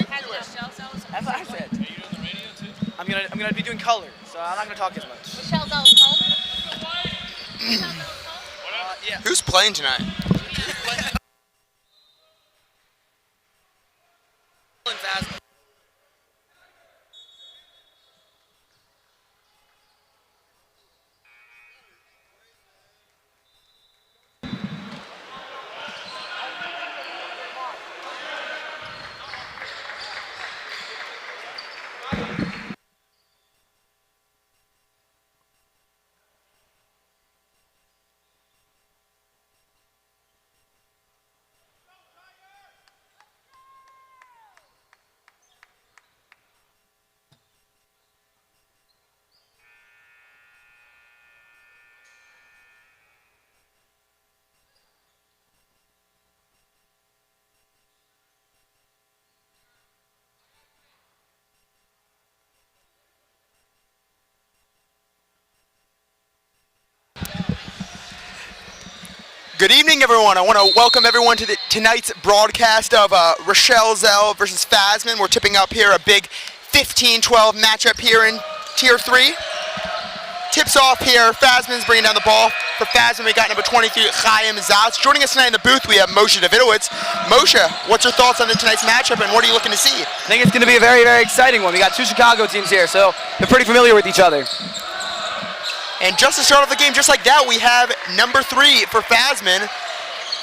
That's what I said. Are you doing the radio too? I'm gonna be doing color, so I'm not gonna talk as much. Michelle's home. Yeah. Who's playing tonight? Good evening, everyone. I want to welcome everyone to tonight's broadcast of Rochelle Zell versus Fasman. We're tipping up here a big 15-12 matchup here in Tier 3. Tips off here. Fasman's bringing down the ball. For Fasman, we got number 23, Chaim Zatz. Joining us tonight in the booth, we have Moshe Davidowitz. Moshe, what's your thoughts on tonight's matchup, and what are you looking to see? I think it's going to be a very, very exciting one. We got two Chicago teams here, so they're pretty familiar with each other. And just to start off the game, just like that, we have number 3 for Fasman,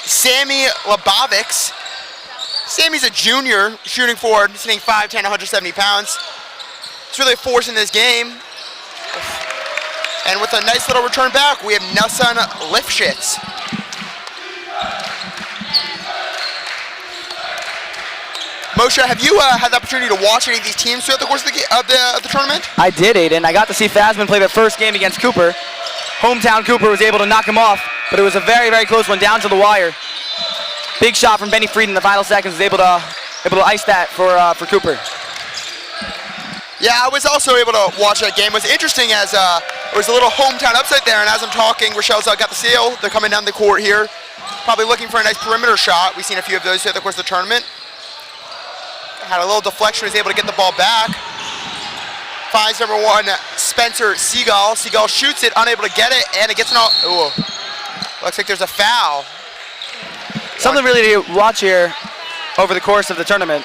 Sammy Labovics. Sammy's a junior, shooting forward, hitting 5'10", 170 pounds. It's really a force in this game. And with a nice little return back, we have Nassan Lifshitz. Moshe, have you had the opportunity to watch any of these teams throughout the course of the tournament? I did, Aiden. I got to see Fasman play their first game against Cooper. Hometown Cooper was able to knock him off, but it was a very, very close one down to the wire. Big shot from Benny Fried in the final seconds, was able to ice that for Cooper. Yeah, I was also able to watch that game. It was interesting as it was a little hometown upset there, and as I'm talking, Rochelle's got the seal. They're coming down the court here, probably looking for a nice perimeter shot. We've seen a few of those throughout the course of the tournament. Had a little deflection, was able to get the ball back. Finds number 1, Spencer Seagull. Seagull shoots it, unable to get it, and it gets an all. Ooh. Looks like there's a foul. Something really to watch here over the course of the tournament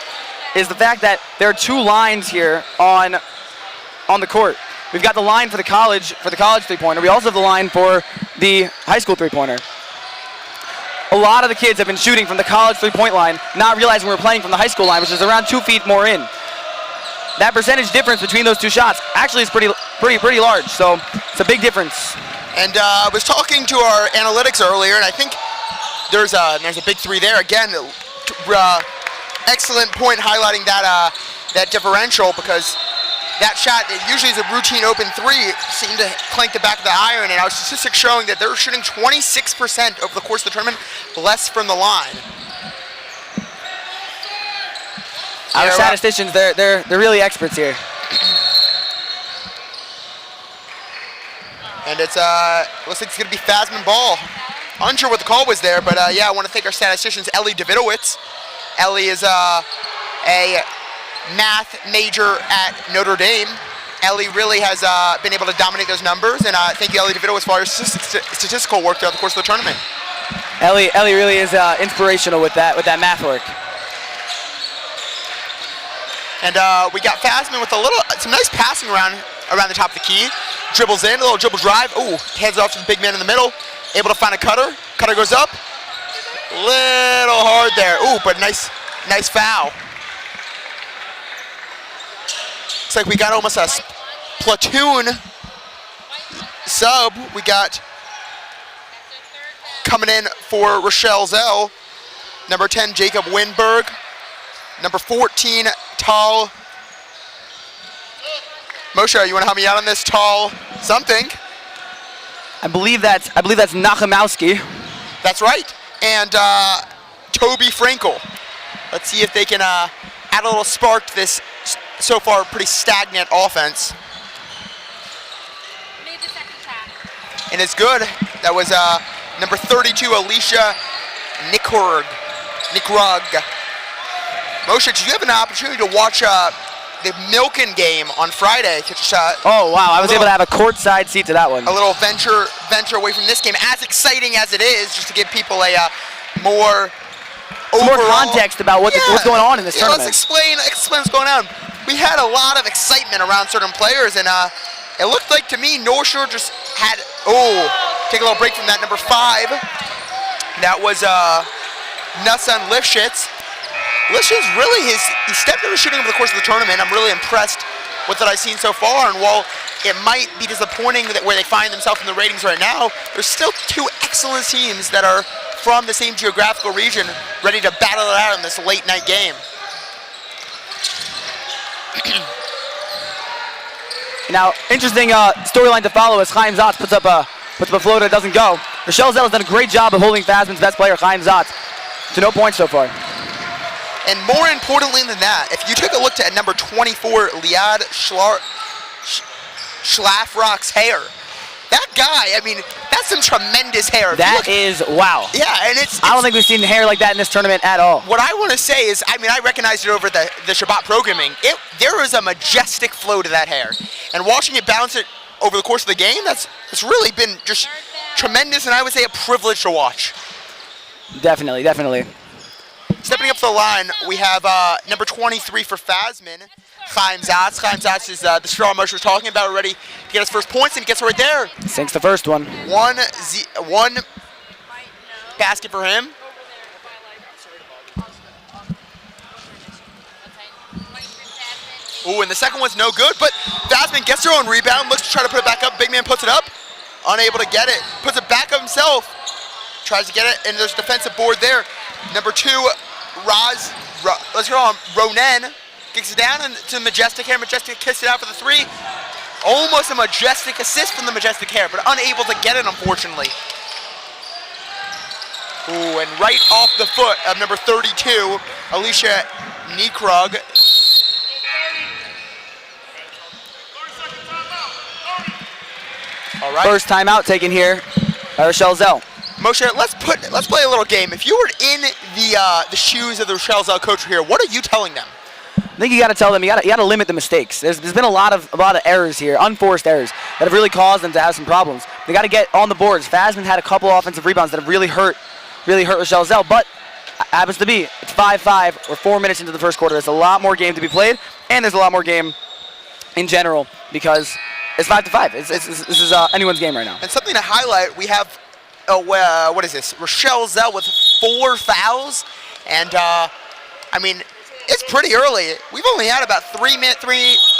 is the fact that there are 2 lines here on the court. We've got the line for the college three-pointer. We also have the line for the high school three-pointer. A lot of the kids have been shooting from the college three-point line, not realizing we're playing from the high school line, which is around 2 feet more in. That percentage difference between those 2 shots actually is pretty large, so it's a big difference. And I was talking to our analytics earlier, and I think there's a big 3 there. Again, excellent point highlighting that differential, because that shot, it usually is a routine open 3, seemed to clank the back of the iron, and our statistics showing that they're shooting 26% over the course of the tournament, less from the line. Our statisticians, they're really experts here. And it's looks like it's gonna be Fasman ball. Unsure what the call was there, but yeah, I want to thank our statisticians, Ellie Davidowitz. Ellie is a math major at Notre Dame. Ellie really has been able to dominate those numbers, and thank you, Ellie DeVito, for your statistical work throughout the course of the tournament. Ellie really is inspirational with that math work. And we got Fasman with some nice passing around the top of the key. Dribbles in, a little dribble drive. Ooh, hands off to the big man in the middle. Able to find a cutter. Cutter goes up. Little hard there. Ooh, but nice foul. Looks like we got almost a platoon sub. We got coming in for Rochelle Zell, number 10, Jacob Winberg, number 14, Tal. Moshe, you want to help me out on this? Tal something. I believe that's Nachemowski. That's right. And Toby Frankel. Let's see if they can add a little spark to this so far pretty stagnant offense. Made the second tap. And it's good. That was number 32, Alicia Nikrug. Moshe, did you have an opportunity to watch the Milken game on Friday? Oh, wow. I was able to have a courtside seat to that one. A little venture away from this game, as exciting as it is, just to give people a more context about what's going on in this tournament. Let's explain what's going on. We had a lot of excitement around certain players, and it looked like to me North Shore just had, take a little break from that, number 5. That was Nussan Lifshitz. Lifshitz really, he stepped into shooting over the course of the tournament. I'm really impressed with what I've seen so far, and while it might be disappointing that where they find themselves in the ratings right now, there's still 2 excellent teams that are from the same geographical region ready to battle it out in this late night game. Now, interesting storyline to follow as Chaim Zatz puts up a floater that doesn't go. Rochelle Zell has done a great job of holding Fasman's best player, Chaim Zatz, to no points so far. And more importantly than that, if you take a look at number 24, Liad Schlafrock's hair, that guy, I mean, that's some tremendous hair. That is, wow. Yeah, and it's I don't think we've seen hair like that in this tournament at all. What I want to say is, I mean, I recognized it over the Shabbat programming. There is a majestic flow to that hair. And watching it bounce it over the course of the game, it's really been just tremendous, and I would say a privilege to watch. Definitely, definitely. Stepping up to the line, we have number 23 for Fasman, Chaim Zatz. Chaim Zatz is the straw Moshe was talking about already to get his first points, and he gets it right there. Sinks the first one. One basket for him. Ooh, and the second one's no good, but Fasman gets her own rebound, looks to try to put it back up. Big man puts it up, unable to get it. Puts it back up himself, tries to get it, and there's a defensive board there. Number 2, let's go on, Ronen kicks it down to Majestic Hair. Majestic kicks it out for the 3. Almost a Majestic assist from the Majestic Hair, but unable to get it, unfortunately. Ooh, and right off the foot of number 32, Alicia Niekrug. All right. First timeout taken here by Rochelle Zell. Moshe, let's play a little game. If you were in the shoes of the Rochelle Zell coach here, what are you telling them? I think you got to tell them you got to limit the mistakes. There's been a lot of errors here, unforced errors that have really caused them to have some problems. They got to get on the boards. Fasman had a couple offensive rebounds that have really hurt Rochelle Zell, but happens to be it's 5-5. We're 4 minutes into the first quarter. There's a lot more game to be played, and there's a lot more game in general because it's 5-5. This is anyone's game right now. And something to highlight, we have what is this? Rochelle Zell with 4 fouls, and I mean, it's pretty early. We've only had about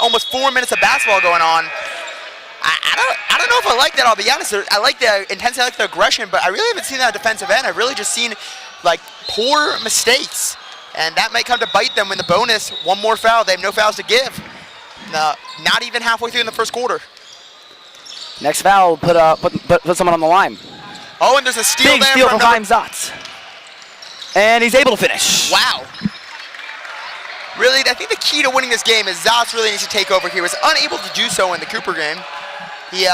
almost 4 minutes of basketball going on. I don't know if I like that, I'll be honest. I like the intensity, I like the aggression, but I really haven't seen that defensive end. I've really just seen like poor mistakes, and that might come to bite them in the bonus. 1 more foul, they have no fouls to give. Not even halfway through in the first quarter. Next foul put someone on the line. Oh, and there's a steal Big there steal from Chaim Zatz. And he's able to finish. Wow. Really, I think the key to winning this game is Zatz really needs to take over. He was unable to do so in the Cooper game. He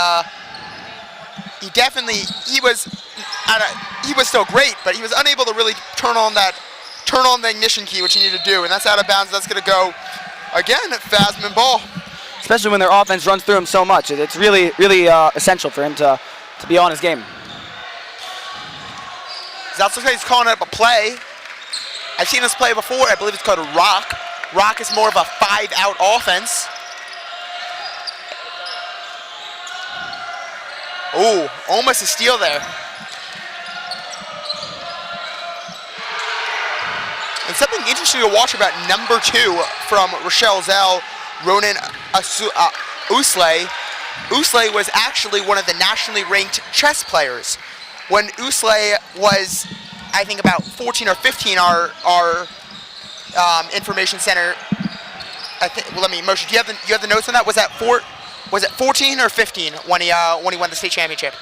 was still great, but he was unable to really turn on the ignition key, which he needed to do, and that's out of bounds. That's going to go again at Fasman ball. Especially when their offense runs through him so much. It's really essential for him to be on his game. Zatz looks like he's calling up a play. I've seen this play before. I believe it's called a rock. Rock is more of a 5-out offense. Ooh, almost a steal there. And something interesting to watch about number 2 from Rochelle Zell, Ronen Usle. Usle was actually one of the nationally ranked chess players. When Usle was, I think, about 14 or 15, our information center. Moshe, do you have the notes on that? Was it 14 or 15 when he won the state championship?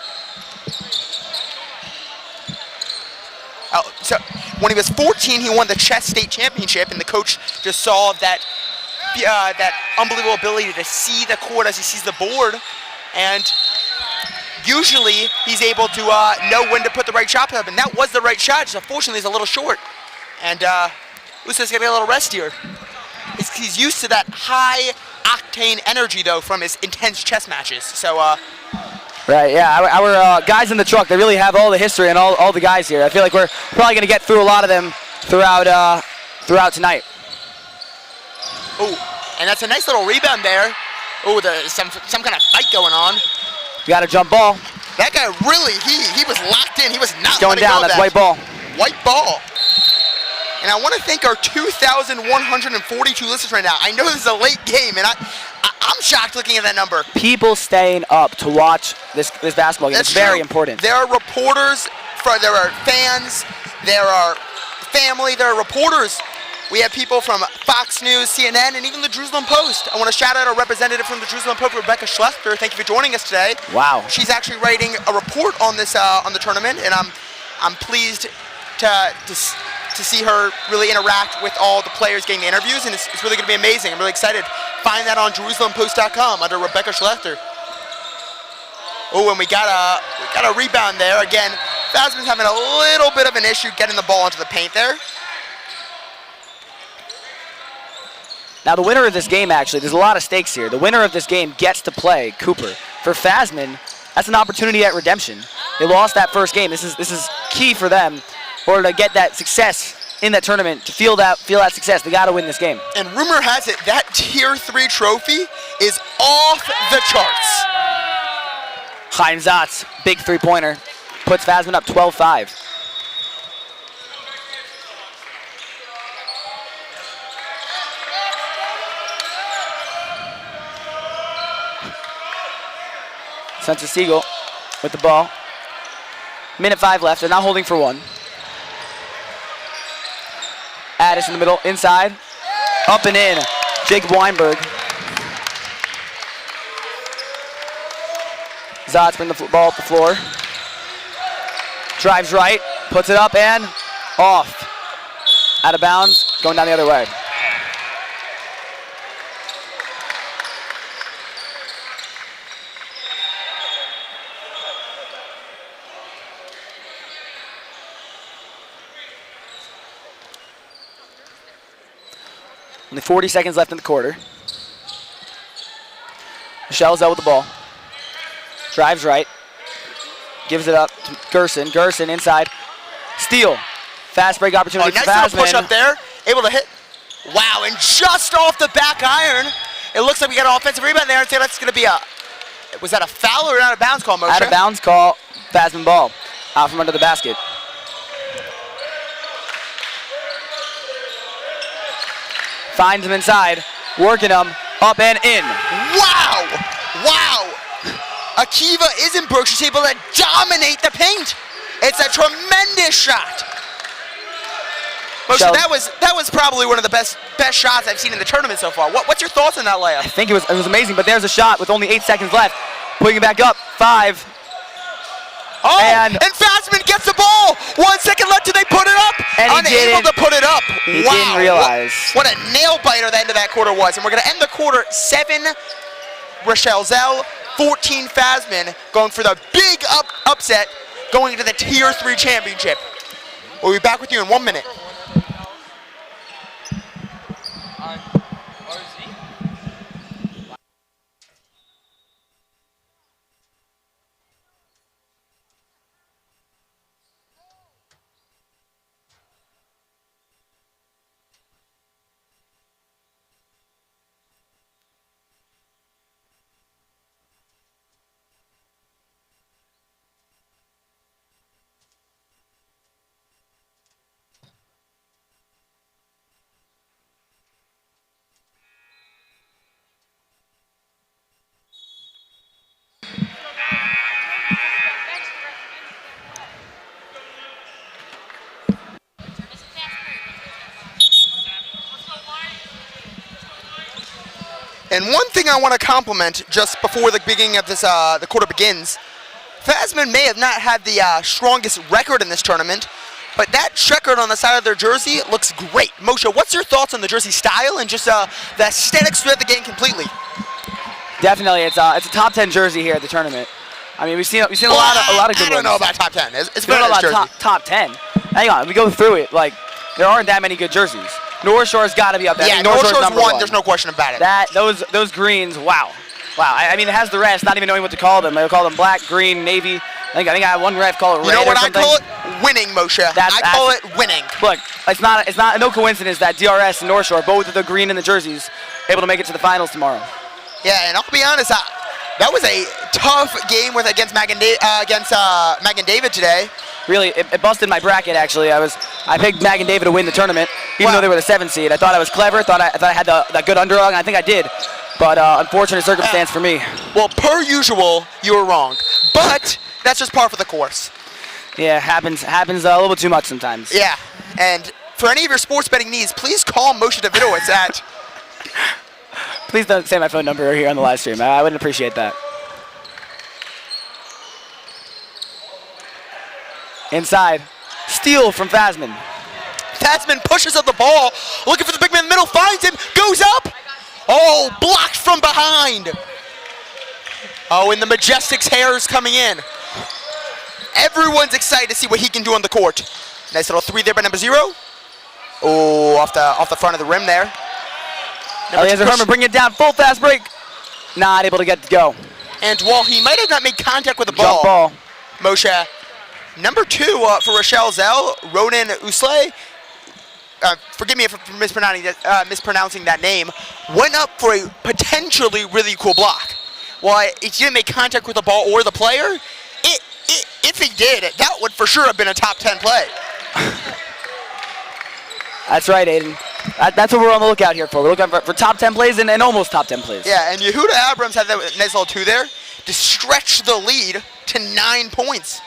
So when he was 14, he won the chess state championship, and the coach just saw that unbelievable ability to see the court as he sees the board, and usually he's able to know when to put the right shot up, and that was the right shot. Just unfortunately, he's a little short, and Uso's gonna get a little rest here. He's used to that high octane energy though from his intense chess matches. So Right, yeah, our guys in the truck, they really have all the history and all the guys here. I feel like we're probably going to get through a lot of them throughout tonight. Oh, and that's a nice little rebound there. Oh, there's some kind of fight going on. You got a jump ball. That guy really, he was locked in. He was not going down. That's white ball. White ball. And I want to thank our 2,142 listeners right now. I know this is a late game, and I'm shocked looking at that number. People staying up to watch this basketball game. It's very important. There are reporters, there are fans, there are family, there are reporters. We have people from Fox News, CNN, and even the Jerusalem Post. I want to shout out our representative from the Jerusalem Post, Rebecca Schlechter. Thank you for joining us today. Wow. She's actually writing a report on this on the tournament, and I'm pleased to see her really interact with all the players getting the interviews, and it's really going to be amazing. I'm really excited. Find that on JerusalemPost.com under Rebecca Schlechter. Oh, and we got a rebound there. Again, Fasman's having a little bit of an issue getting the ball into the paint there. Now the winner of this game, actually, there's a lot of stakes here. The winner of this game gets to play Cooper. For Fasman, that's an opportunity at redemption. They lost that first game. This is key for them in order to get that success in that tournament, to feel that success. They got to win this game. And rumor has it that Tier 3 trophy is off the charts. Chaim Zatz, big three-pointer, puts Fasman up 12-5. Spencer Siegel with the ball. Minute 5 left. They're not holding for one. Addis in the middle, inside, up and in. Jacob Weinberg. Zatz bring the ball up the floor. Drives right, puts it up and off. Out of bounds, going down the other way. Only 40 seconds left in the quarter. Michelle's out with the ball. Drives right. Gives it up to Gerson. Gerson inside. Steal. Fast break opportunity for Fasman. Nice little push up there. Able to hit. Wow, and just off the back iron. It looks like we got an offensive rebound there. And say that's going to be was that a foul or an out of bounds call, Moshe? Out of bounds call. Fasman ball. Out from under the basket. Finds him inside, working him, up and in. Wow! Wow! Akiva Isenberg, she's able to dominate the paint. It's a tremendous shot. Moshe, that was probably one of the best shots I've seen in the tournament so far. What's your thoughts on that layup? I think it was amazing, but there's a shot with only 8 seconds left. Putting it back up, 5. Oh, and Fasman gets the ball. 1 second left. Do they put it up? And unable to put it up. He wow. didn't realize. What a nail biter the end of that quarter was. And we're going to end the quarter 7 Rochelle Zell, 14 Fasman, going for the big upset, going into the Tier 3 championship. We'll be back with you in 1 minute. And one thing I want to compliment just before the beginning of this, the quarter begins, Fasman may have not had the strongest record in this tournament, but that checkered on the side of their jersey looks great. Moshe, what's your thoughts on the jersey style and just the aesthetics of the game completely? Definitely, it's a top 10 jersey here at the tournament. I mean, we've seen a lot of good ones. I don't know about top 10. It's better better about top 10. Hang on, we go through it. Like, there aren't that many good jerseys. North Shore's got to be up there. I Yeah, think North Shore's number one. There's no question about it. Those greens, wow. Wow, I mean, it has the rest, not even knowing what to call them. I call them black, green, navy. I think I had one ref call it red. You know what or I call it? Winning, Moshe. I call it winning. Look, it's not no coincidence that DRS and North Shore, both with the green and the jerseys, able to make it to the finals tomorrow. Yeah, and I'll be honest, that was a tough game against Mag and David today. Really, it busted my bracket, actually. I picked Mag and David to win the tournament, even though they were the 7th seed. I thought I was clever, thought I had that good underdog, and I think I did. But unfortunate circumstance for me. Well, per usual, you were wrong. But that's just par for the course. Yeah, happens a little bit too much sometimes. Yeah, and for any of your sports betting needs, please call Moshe Davidowitz at... Please don't say my phone number here on the live stream. I wouldn't appreciate that. Inside. Steal from Fasman. Fasman pushes up the ball, looking for the big man in the middle, finds him, goes up. Oh, blocked from behind. Oh, and the Majestic's hair is coming in. Everyone's excited to see what he can do on the court. Nice little 3 there by number 0. Oh, off the front of the rim there. Eliezer Herman bringing it down, full fast break. Not able to get to go. And while he might have not made contact with the Jump ball. Moshe, number 2 for Rochelle Zell, Ronan Usley, forgive me for mispronouncing that name, went up for a potentially really cool block. While he didn't make contact with the ball or the player, if he did, that would for sure have been a top 10 play. That's right, Aiden. That's what we're on the lookout here for. We're looking for top 10 plays and almost top 10 plays. Yeah, and Yehuda Abrams had that nice little 2 there to stretch the lead to 9 points.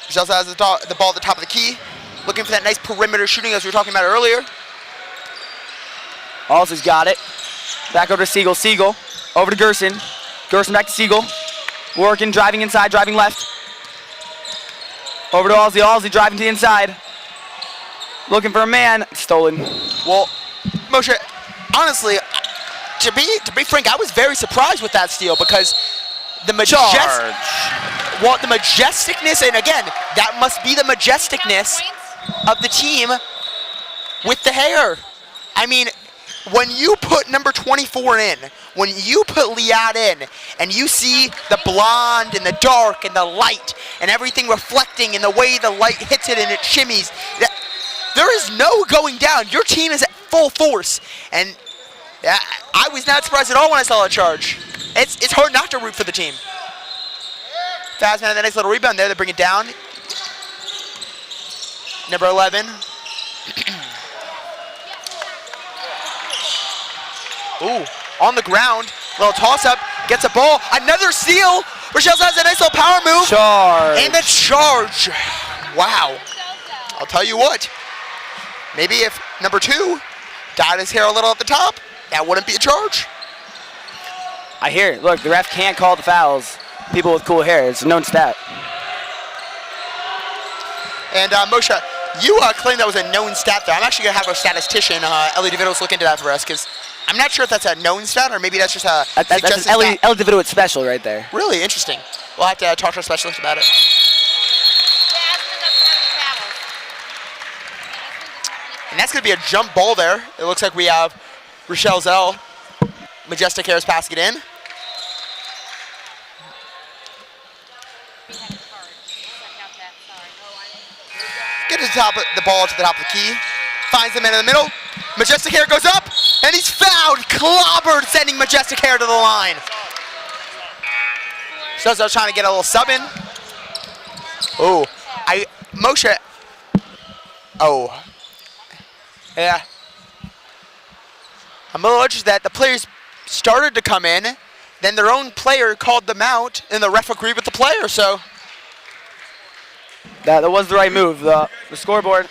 He also has the ball at the top of the key, looking for that nice perimeter shooting as we were talking about earlier. Halsey's got it. Back over to Siegel. Siegel over to Gerson. Gerson back to Siegel. Working, driving inside, driving left. Over to Halsey. Halsey driving to the inside. Looking for a man. Stolen. Well, Moshe, honestly, to be frank, I was very surprised with that steal because the majesticness, and again, that must be the majesticness of the team with the hair. I mean, when you put number 24 in, when you put Liat in, and you see the blonde and the dark and the light and everything reflecting in the way the light hits it and it shimmies, there is no going down. Your team is at full force. And I was not surprised at all when I saw that charge. It's hard not to root for the team. Fasman had a nice little rebound there to bring it down. Number 11. Ooh, on the ground. Little toss-up. Gets a ball. Another steal. Rochelle has a nice little power move. Charge. And the charge. Wow. I'll tell you what. Maybe if number 2 dyed his hair a little at the top, that wouldn't be a charge. I hear it. Look, the ref can't call the fouls. People with cool hair. It's a known stat. And Moshe, you claim that was a known stat there. I'm actually going to have our statistician, Ellie DeVitos, look into that for us because I'm not sure if that's a known stat or maybe that's just a That's an Ellie DeVitos special right there. Really interesting. We'll have to talk to our specialist about it. And that's going to be a jump ball there. It looks like we have Rochelle Zell. Majestic Hair's passing it in. Get the ball to the top of the key. Finds the man in the middle. Majestic Hair goes up, and he's fouled. Clobbered, sending Majestic Hair to the line. Sozo trying to get a little sub in. Oh, Moshe. Oh. Yeah. I'm a little interested that the players started to come in, then their own player called them out, and the ref agreed with the player, so. That was the right move. The scoreboard.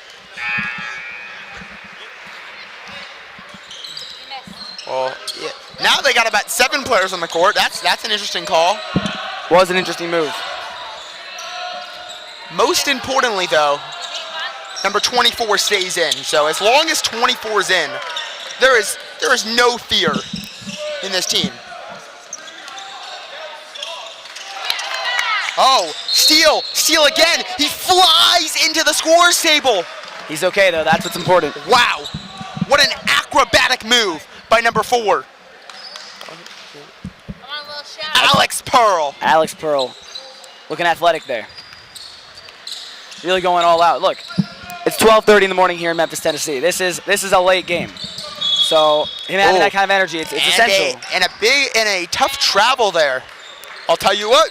Well, yeah. Now they got about 7 players on the court. That's an interesting call. Was an interesting move. Most importantly, though, number 24 stays in. So as long as 24 is in, there is no fear in this team. Oh, steal again. He flies into the scorer's table. He's okay, though. That's what's important. Wow. What an acrobatic move by number 4. I want a little shout. Alex Pearl. Alex Pearl looking athletic there. Really going all out. Look, it's 12:30 in the morning here in Memphis, Tennessee. This is a late game. So him having that kind of energy, it's essential. And a tough travel there. I'll tell you what,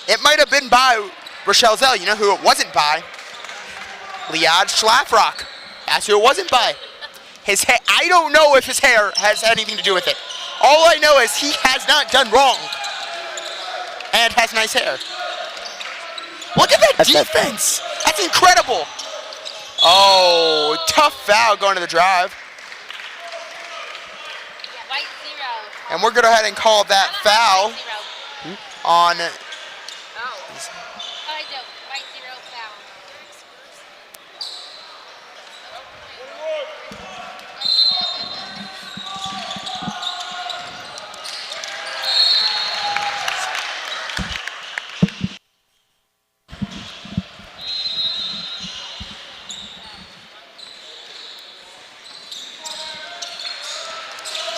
it might have been by Rochelle Zell. You know who it wasn't by? Liad Schlafrock. That's who it wasn't by. His hair, I don't know if his hair has anything to do with it. All I know is he has not done wrong. And has nice hair. Look at that defense. That's incredible. Oh, tough foul going to the drive. White 0. And we're going to go ahead and call that foul on... Oh. I do. White 0 foul.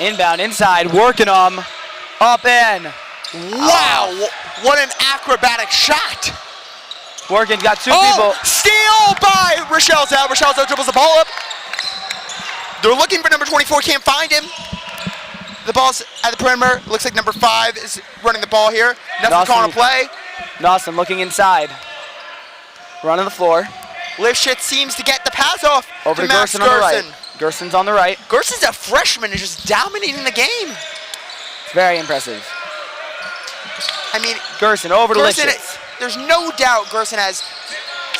Inbound, inside, working them. Up in. Wow, what an acrobatic shot. Working, got two people. Steal by Rochelle Zell. Rochelle Zell dribbles the ball up. They're looking for number 24, can't find him. The ball's at the perimeter. Looks like number 5 is running the ball here. Nothing calling a play. Dawson looking inside. Running the floor. Lifshitz seems to get the pass off Over to Max Gerson on the right. Gerson's on the right. Gerson's a freshman and just dominating the game. It's very impressive. I mean, Gerson over to Gerson, Lifshitz. there's no doubt Gerson has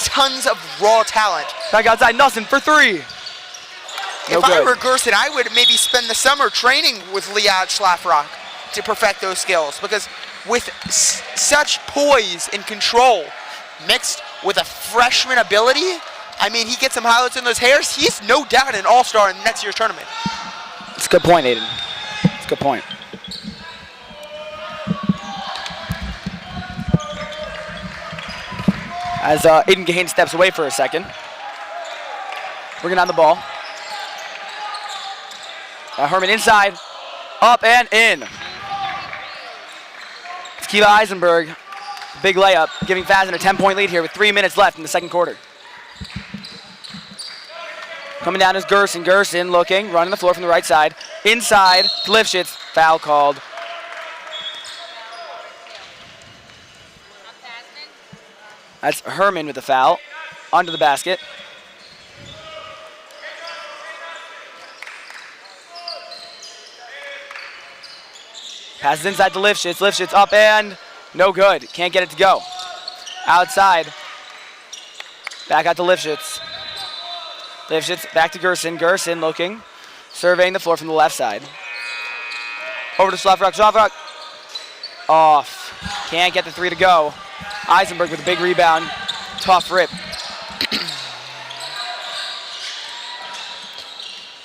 tons of raw talent. Back outside, Nelson for 3. If I were Gerson, I would maybe spend the summer training with Liad Schlafrock to perfect those skills, because with such poise and control mixed with a freshman ability, I mean, he gets some highlights in those hairs. He's no doubt an all-star in next year's tournament. It's a good point, Aiden. It's a good point. As Aiden Gaines steps away for a second. Bringing on the ball. Herman inside, up and in. It's Kiva Eisenberg, big layup, giving Fasman a 10-point lead here with 3 minutes left in the second quarter. Coming down is Gerson. Gerson looking, running the floor from the right side. Inside to Lifshitz, foul called. That's Herman with the foul, under the basket. Passes inside to Lifshitz. Lifshitz up and no good. Can't get it to go. Outside. Back out to Lifshitz. Lifshitz back to Gerson. Gerson looking. Surveying the floor from the left side. Over to Schlafrock. Schlafrock. Off. Can't get the 3 to go. Eisenberg with a big rebound. Tough rip.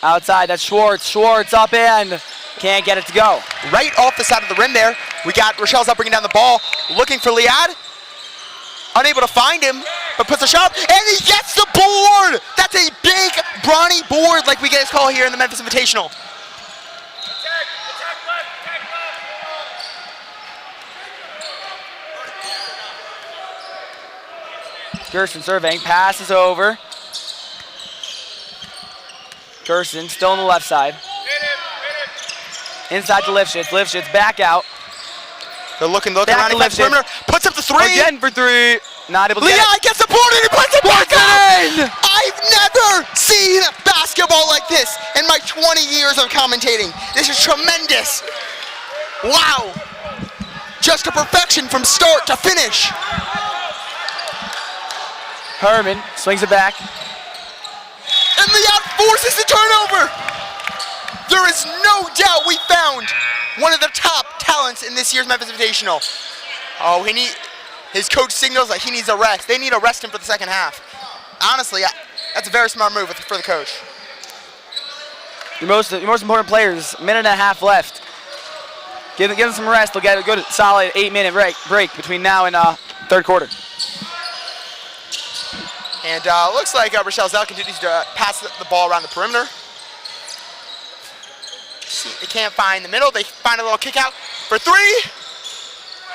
Outside, that's Schwartz. Schwartz up and can't get it to go. Right off the side of the rim there, we got Rochelle Zell bringing down the ball, looking for Liad. Unable to find him, but puts a shot, and he gets the board! That's a big, brawny board like we get his call here in the Memphis Invitational. Gerson surveying, passes over. Gerson still on the left side. Inside to Lifshitz. Lifshitz back out. They're looking Back around to the perimeter. Puts up the 3. Again for 3. Not able to get Leon it. gets the board and he puts it back up. I've never seen basketball like this in my 20 years of commentating. This is tremendous. Wow. Just a perfection from start to finish. Herman swings it back. And Leon forces the turnover. There is no doubt we found one of the top talents in this year's Memphis Invitational. Oh, his coach signals that he needs a rest. They need to rest him for the second half. Honestly, that's a very smart move for the coach. Your most important players, minute and a half left. Give them some rest. They'll get a good solid 8-minute break between now and third quarter. And looks like Rochelle Zell continues to pass the ball around the perimeter. They can't find the middle. They find a little kick out for three.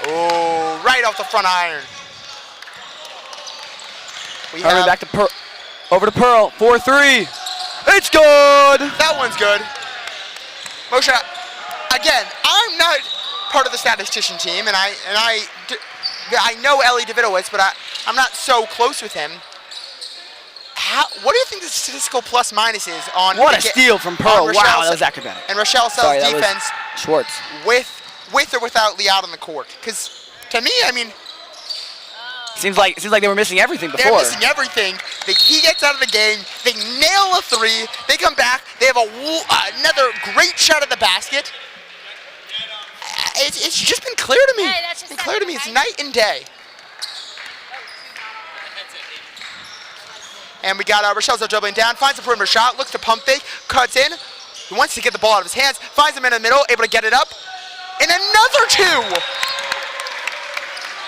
Oh, right off the front iron. Hurry back to Pearl. Over to Pearl. 4-3. It's good. That one's good. Moshe, again, I'm not part of the statistician team, and I know Ellie Davidowitz, but I'm not so close with him. What do you think the statistical plus minus is on? What a steal from Pearl! Wow, that was acrobatic. And Rochelle Zell's defense Schwartz with or without Lee out on the court. Because to me, I mean, seems like they were missing everything before. They're missing everything. He gets out of the game. They nail a three. They come back. They have another great shot at the basket. It's just been clear to me. Hey, that's it's just been clear to me. right? It's night and day. And we got Rochelle Zell dribbling down, finds a perimeter shot, looks to pump fake, cuts in. He wants to get the ball out of his hands, finds him in the middle, able to get it up. And another two!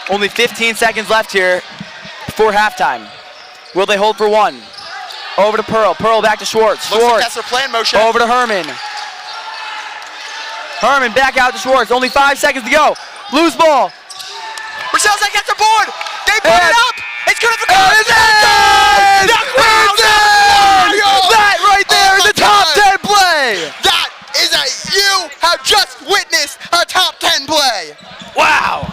Only 15 seconds left here before halftime. Will they hold for one? Over to Pearl. Pearl back to Schwartz. Looks like Schwartz. that's their plan motion. Over to Herman. Herman back out to Schwartz. Only 5 seconds to go. Loose ball. Rochelle Zell gets the board. They put it up. It's good for It's in! That right there is a top 10 play. That is you have just witnessed a top 10 play. Wow.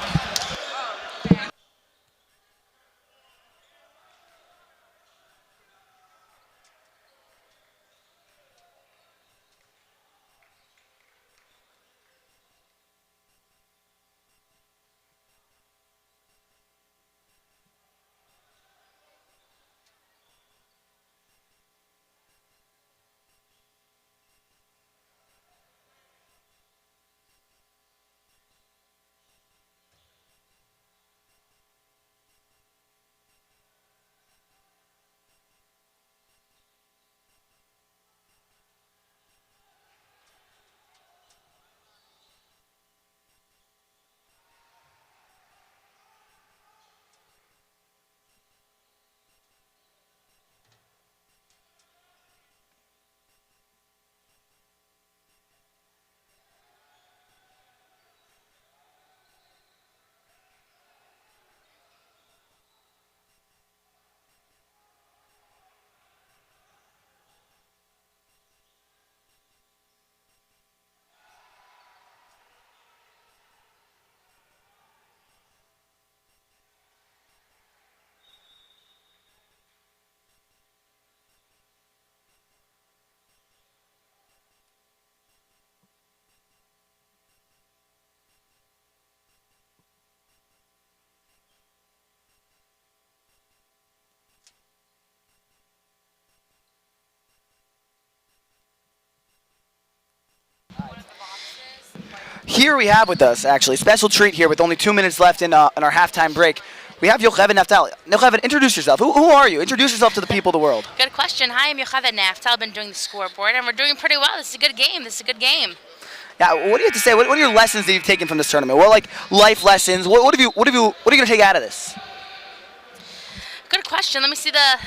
Here we have with us, actually, special treat here with only 2 minutes left in our halftime break. We have Yocheved Naftali. Yocheved, introduce yourself. Who are you? Introduce yourself to the people of the world. Good question. Hi, I'm Yocheved Naftali. I've been doing the scoreboard, and we're doing pretty well. This is a good game. Yeah, what do you have to say? What are your lessons that you've taken from this tournament? What, like, life lessons? What are you going to take out of this? Good question. Let me see the...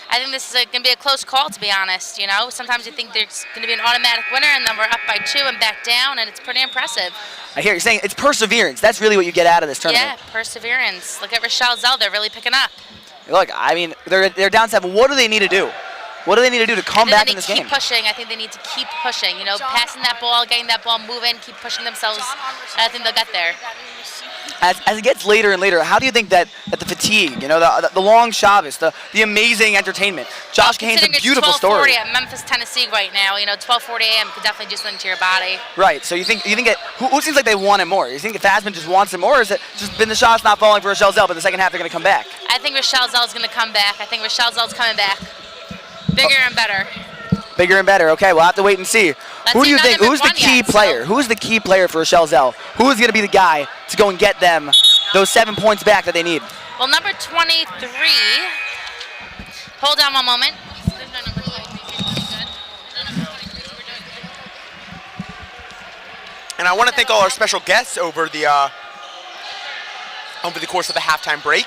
I think this is going to be a close call, to be honest. You know, sometimes you think there's going to be an automatic winner, and then we're up by 2 and back down, and it's pretty impressive. I hear you're saying it's perseverance. That's really what you get out of this tournament. Yeah, perseverance. Look at Rochelle Zell. They're really picking up. Look, I mean, they're down 7. What do they need to do? What do they need to do to come back in this game? Keep pushing. I think they need to keep pushing. You know, passing that ball, getting that ball moving, keep pushing themselves. And I think they'll get there. As it gets later and later, how do you think that the fatigue, you know, the long Shabbos, the amazing entertainment, Josh Kahan's a beautiful story. It's 12:40 at Memphis, Tennessee right now. You know, 12:40 a.m. could definitely do something to your body. Right. So you think that who seems like they want it more? You think Fasman just wants it more, or is it just been the shots not falling for Rochelle Zell, but the second half they're going to come back? I think Rochelle Zell's going to come back. I think Rochelle Zell's coming back. Bigger and better. Bigger and better. Okay, we'll have to wait and see. Who do you think? Who's the key player? Who's the key player for Rochelle Zell? Who is going to be the guy to go and get them those 7 points back that they need? Well, number 23. Hold on one moment. And I want to thank all our special guests over the course of the halftime break.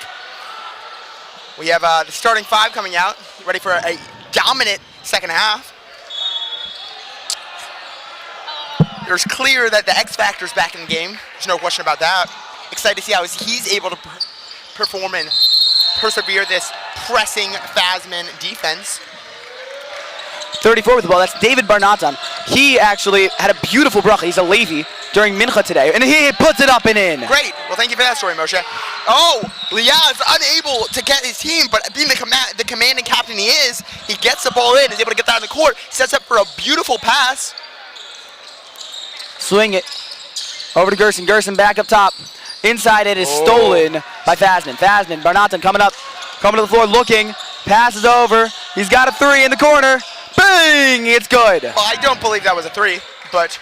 We have the starting 5 coming out, ready for a dominant second half. There's clear that the X Factor's back in the game. There's no question about that. Excited to see how he's able to perform and persevere this pressing Fasman defense. 34 with the ball. That's David Barnatan. He actually had a beautiful bracha. He's a Levi during Mincha today, and he puts it up and in. Great. Well, thank you for that story, Moshe. Oh, Liad's unable to get his team, but being the commanding captain he is, he gets the ball in, is able to get that on the court, sets up for a beautiful pass. Swing it over to Gerson. Gerson back up top. Inside it is stolen by Fasman. Fasman, Barnatan coming to the floor looking, passes over. He's got a 3 in the corner. Bang! It's good. Well, I don't believe that was a 3, but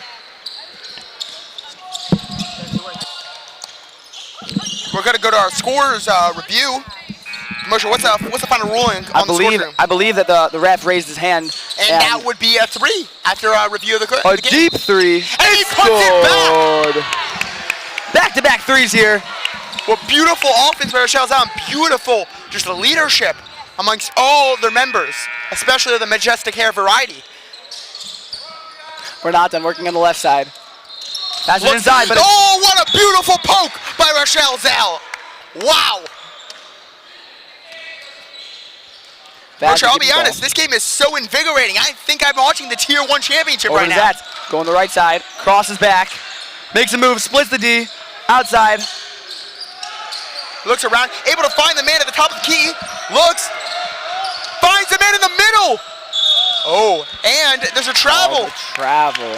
we're going to go to our scores review. Moshe, what's the final ruling on the scoreboard? I believe that the ref raised his hand. And that would be a 3 after a review of the game. A deep 3. And he puts it back! Back-to-back 3s here. Well, beautiful offense by Rochelle Zalm. Beautiful, just the leadership amongst all their members, especially the majestic hair variety. We're not done working on the left side. That's it inside, but oh, what a beautiful poke by Rochelle Zal. Wow. Moshe, I'll be honest, this game is so invigorating. I think I'm watching the Tier 1 championship right now. Going the right side, crosses back, makes a move, splits the D, outside. Looks around, able to find the man at the top of the key. Looks, finds the man in the middle. Oh, and there's a travel. The travel.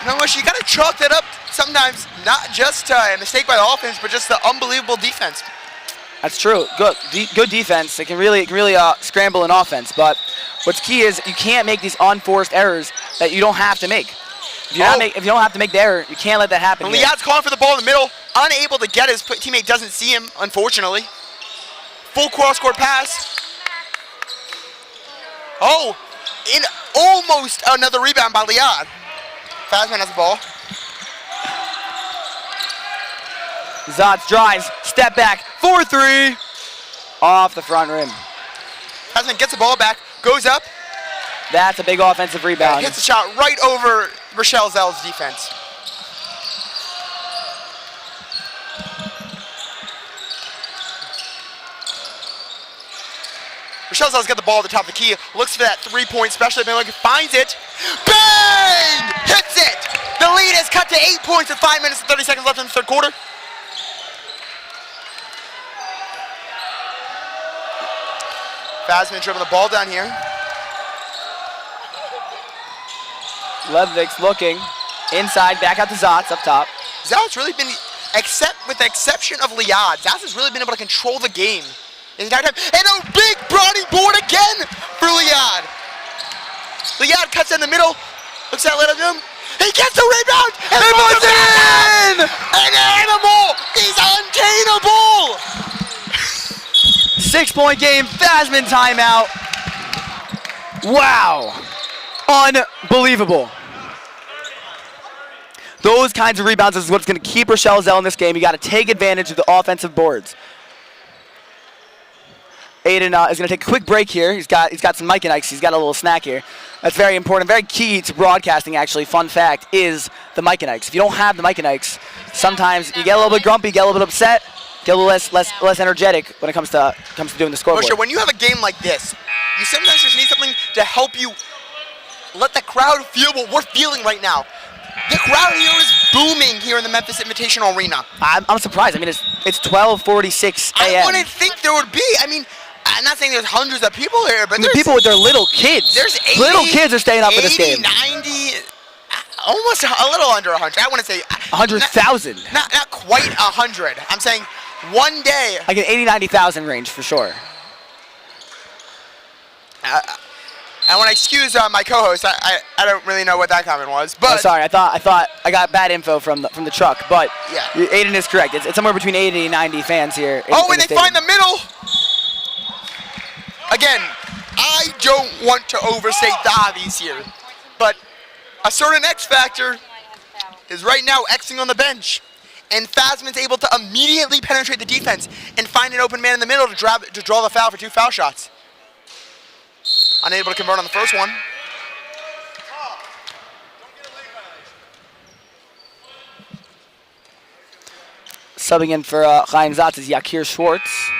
You know what, you gotta chalk that up sometimes, not just a mistake by the offense, but just the unbelievable defense. That's true. Good defense. It can really scramble an offense. But what's key is you can't make these unforced errors that you don't have to make. If you don't have to make the error, you can't let that happen. Liad's calling for the ball in the middle, unable to get his teammate. Doesn't see him, unfortunately. Full cross-court pass. Oh, in almost another rebound by Liad. Fasman has the ball. Zotz drives, step back, 4-3, off the front rim. Fasman gets the ball back, goes up. That's a big offensive rebound. Hits the shot right over Rochelle Zell's defense. Rochelle Zell's got the ball at the top of the key, looks for that 3-point special, finds it. Bang! Hits it! The lead is cut to 8 points with 5 minutes and 30 seconds left in the third quarter. Fasman dribbling the ball down here. Levvik's looking. Inside, back out to Zotz up top. Zotz really been, with the exception of Liad, Zotz has really been able to control the game. And a big brownie board again for Liad. Liad cuts in the middle, looks at let him. He gets the rebound and puts it in! An animal! He's untameable! 6-point game, Fasman timeout. Wow. Unbelievable. Those kinds of rebounds is what's going to keep Rochelle Zell in this game. You got to take advantage of the offensive boards. Aiden is going to take a quick break here. He's got some Mike and Ikes. He's got a little snack here. That's very important, very key to broadcasting, actually. Fun fact is the Mike and Ikes. If you don't have the Mike and Ikes, sometimes you get a little bit grumpy, get a little bit upset, get a little less energetic when it comes to doing the scoreboard. Moshe, when you have a game like this, you sometimes just need something to help you let the crowd feel what we're feeling right now. The crowd here is booming here in the Memphis Invitational Arena. I'm surprised. I mean, it's 12:46 a.m. I wouldn't think there would be. I mean, I'm not saying there's hundreds of people here, but there's people with their little kids. There's 80, little kids are staying up for this game. 90, almost a little under 100. I want to say 100,000. Not quite 100. I'm saying one day. Like an 80, 90,000 range for sure. I want to excuse my co-host. I don't really know what that comment was, but I'm sorry. I thought I got bad info from the truck, but yeah, Aiden is correct. It's somewhere between 80 and 90 fans here. And they find the middle. Again, I don't want to overstate the obvious here, but a certain X factor is right now Xing on the bench. And Fasman's able to immediately penetrate the defense and find an open man in the middle to draw the foul for 2 foul shots. Unable to convert on the first one. Subbing in for Chaim Zatz is Yakir Schwartz.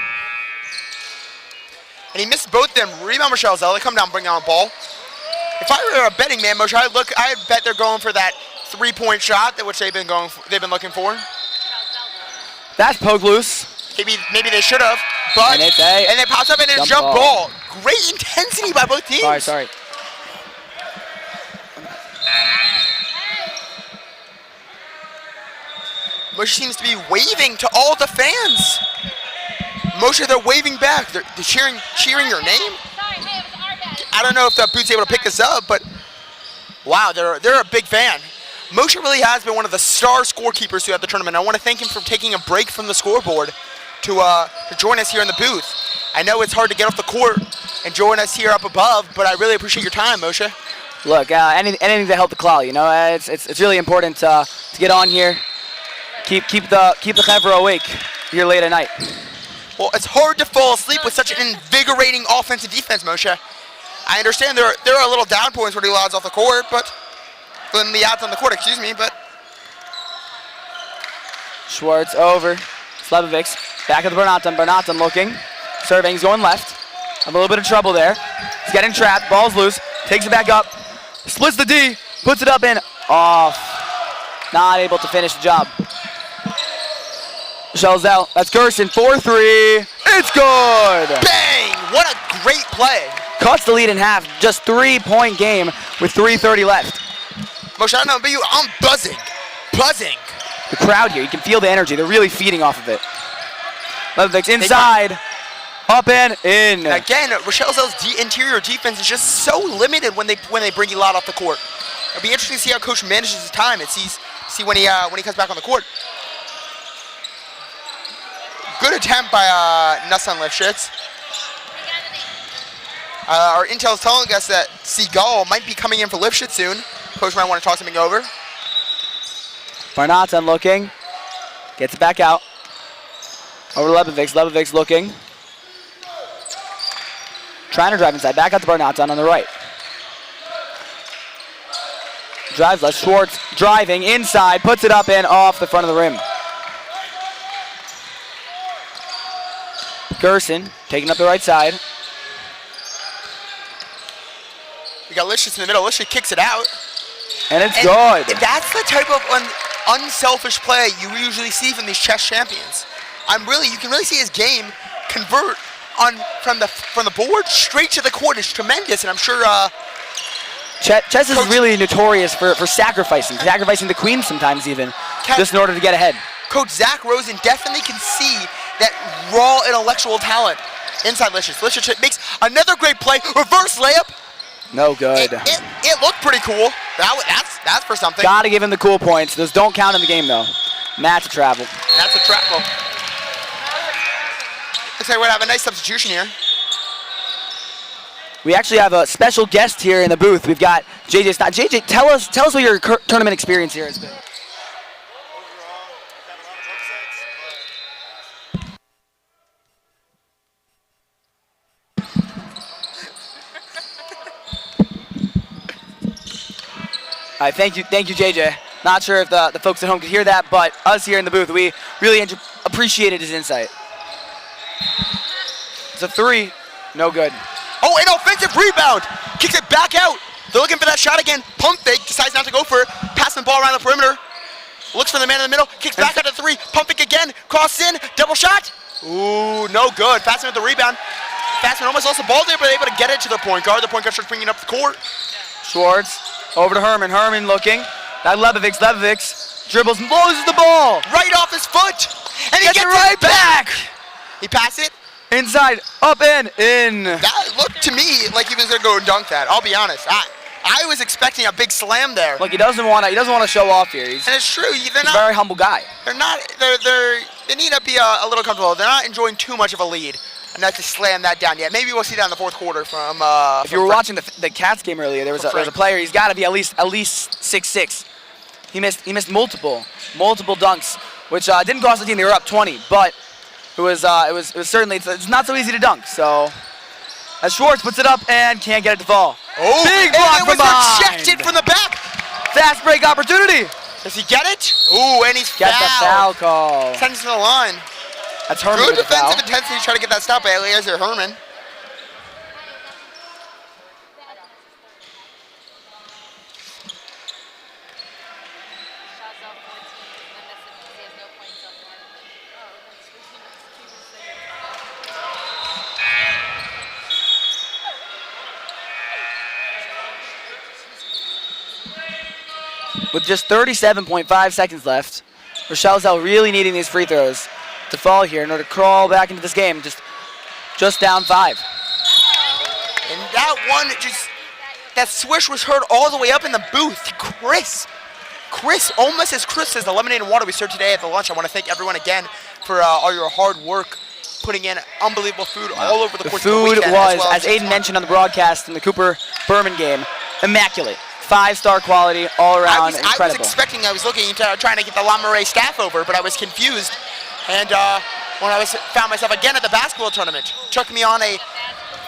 And he missed both them. Rebound Michelle Zell. They come down, bring on a ball. If I were a betting man, Moshe, I'd bet they're going for that 3-point shot which they've been looking for. That's poked loose. Maybe they should have, but and it pops up and it's a jump ball. Great intensity by both teams. Sorry. Moshe seems to be waving to all the fans. Moshe, they're waving back. They're cheering your name. I don't know if the boot's able to pick this up, but wow, they're a big fan. Moshe really has been one of the star scorekeepers throughout the tournament. I want to thank him for taking a break from the scoreboard to join us here in the booth. I know it's hard to get off the court and join us here up above, but I really appreciate your time, Moshe. Look, anything to help the clout, you know. It's really important to get on here, keep the chevra awake here late at night. Well, it's hard to fall asleep with such an invigorating offense and defense, Moshe. I understand there are little down points where he allows off the court, but when the odds on the court, excuse me, but Schwartz over. Slebovics back at the Bernatan. Bernatan looking. Serving. He's going left. A little bit of trouble there. He's getting trapped. Ball's loose. Takes it back up. Splits the D. Puts it up and off. Not able to finish the job. Shelzel. That's Gerson. 4-3. It's good. Bang! What a great play. Cuts the lead in half. Just 3-point game with 3:30 left. Moshe, I don't know about you. I'm buzzing. The crowd here, you can feel the energy. They're really feeding off of it. Levivics inside, up and in. Again, Rochelle Zell's interior defense is just so limited when they bring Elad off the court. It'll be interesting to see how Coach manages his time and see when he comes back on the court. Good attempt by Nassan Lifshitz. Our intel is telling us that Seagal might be coming in for Lifshitz soon. Coach might want to talk something over. Barnatan looking. Gets it back out. Over to Lebovics. Lebovics looking. Trying to drive inside. Back out to Barnatan on the right. Drives left. Schwartz driving inside. Puts it up and off the front of the rim. Gerson taking up the right side. We got Lishitz in the middle. Lishitz kicks it out. And it's good. That's the type of unselfish play you usually see from these chess champions. You can really see his game convert from the board straight to the court. It's tremendous, and I'm sure Chess is really notorious for sacrificing the queen sometimes even, just in order to get ahead. Coach Zach Rosen definitely can see that raw intellectual talent inside Lishitz. Lishitz makes another great play, reverse layup. No good. It looked pretty cool. That's for something. Gotta give him the cool points. Those don't count in the game though. That's a travel. That's a travel. Looks like we're gonna have a nice substitution here. We actually have a special guest here in the booth. We've got JJ Stein. JJ, tell us what your tournament experience here has been. All right, thank you, JJ. Not sure if the folks at home could hear that, but us here in the booth, we really appreciated his insight. It's a 3, no good. Oh, an offensive rebound. Kicks it back out. They're looking for that shot again. Pump fake, decides not to go for it. Passing the ball around the perimeter. Looks for the man in the middle. Kicks back out to 3. Pump fake again. Cross in. Double shot. Ooh, no good. Fasman with the rebound. Fasman almost lost the ball there, but able to get it to the point guard. The point guard starts bringing it up the court. Schwartz over to Herman. Herman looking. That Lebovics. Lebovics dribbles, loses the ball. Right off his foot. And he gets it right back. He passed it. Inside, up and in. That looked to me like he was gonna go and dunk that. I'll be honest. I was expecting a big slam there. Look, he doesn't want to show off here. And it's true. He's a very humble guy. They need to be a little comfortable. They're not enjoying too much of a lead enough to slam that down yet. Maybe we'll see that in the fourth quarter from. If you were watching the Cats game earlier, there was a player. He's got to be at least 6'6". He missed multiple dunks which didn't cost the team. They were up 20, but it was certainly it's not so easy to dunk. So as Schwartz puts it up and can't get it to fall. Oh, big block from behind. Rejected from the back. Fast break opportunity. Does he get it? Ooh, and he's Get the foul call. Sends to the line. That's Herman Good with the foul. defensive intensity to try to get that stop by Eliezer Herman. With just 37.5 seconds left, Rochelle Zell really needing these free throws to fall here in order to crawl back into this game, just down 5. And that one, that swish was heard all the way up in the booth. Chris, almost as crisp as the lemonade and water we served today at the lunch. I want to thank everyone again for all your hard work, putting in unbelievable food all over the course of the weekend. The food was, well as Aiden mentioned on the broadcast in the Cooper-Berman game, immaculate. 5-star quality, all around, incredible. I was looking to trying to get the La Marais staff over, but I was confused. And when I found myself again at the basketball tournament, took me on a